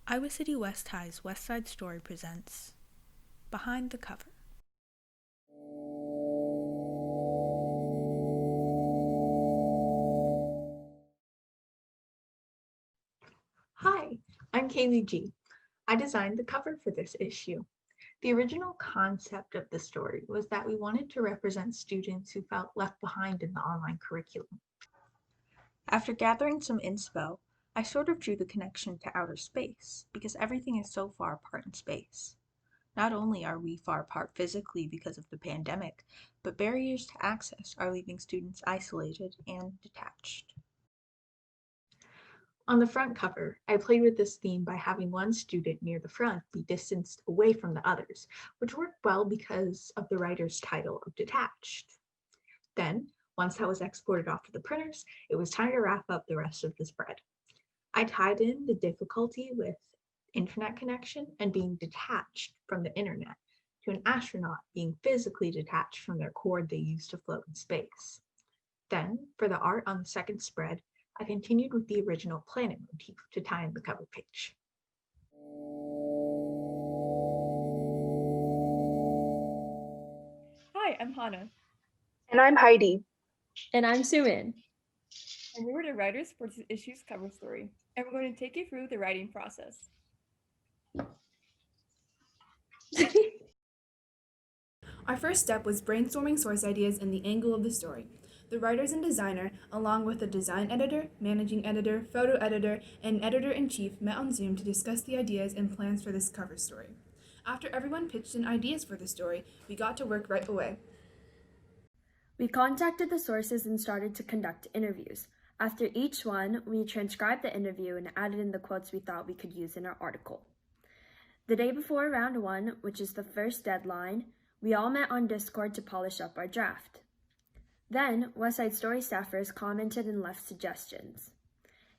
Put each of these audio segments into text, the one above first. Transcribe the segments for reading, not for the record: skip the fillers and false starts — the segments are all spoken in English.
Iowa City West High's West Side Story presents Behind the Cover. Hi, I'm Kailey G. I designed the cover for this issue. The original concept of the story was that we wanted to represent students who felt left behind in the online curriculum. After gathering some inspo, I sort of drew the connection to outer space, because everything is so far apart in space. Not only are we far apart physically because of the pandemic, but barriers to access are leaving students isolated and detached. On the front cover, I played with this theme by having one student near the front be distanced away from the others, which worked well because of the writer's title of Detached. Then, once that was exported off to the printers, it was time to wrap up the rest of the spread. I tied in the difficulty with internet connection and being detached from the internet to an astronaut being physically detached from their cord they use to float in space. Then, for the art on the second spread, I continued with the original planet motif to tie in the cover page. Hi, I'm Hanah. And I'm Heidi. And I'm Soomin. And we were the writers for this issue's cover story, and we're going to take you through the writing process. Our first step was brainstorming source ideas and the angle of the story. The writers and designer, along with the design editor, managing editor, photo editor, and editor-in-chief met on Zoom to discuss the ideas and plans for this cover story. After everyone pitched in ideas for the story, we got to work right away. We contacted the sources and started to conduct interviews. After each one, we transcribed the interview and added in the quotes we thought we could use in our article. The day before round one, which is the first deadline, we all met on Discord to polish up our draft. Then, West Side Story staffers commented and left suggestions.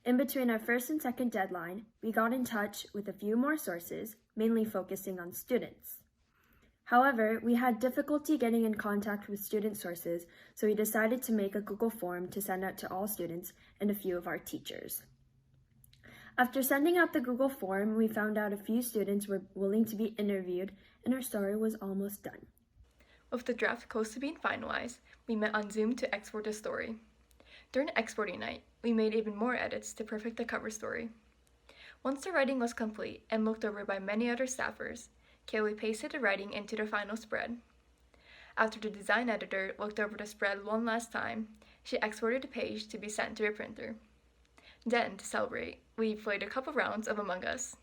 In between our first and second deadline, we got in touch with a few more sources, mainly focusing on students. However, we had difficulty getting in contact with student sources, so we decided to make a Google form to send out to all students and a few of our teachers. After sending out the Google form, we found out a few students were willing to be interviewed, and our story was almost done. With the draft close to being finalized, we met on Zoom to export the story. During exporting night, we made even more edits to perfect the cover story. Once the writing was complete and looked over by many other staffers, Kailey pasted the writing into the final spread. After the design editor looked over the spread one last time, she exported the page to be sent to a printer. Then, to celebrate, we played a couple rounds of Among Us.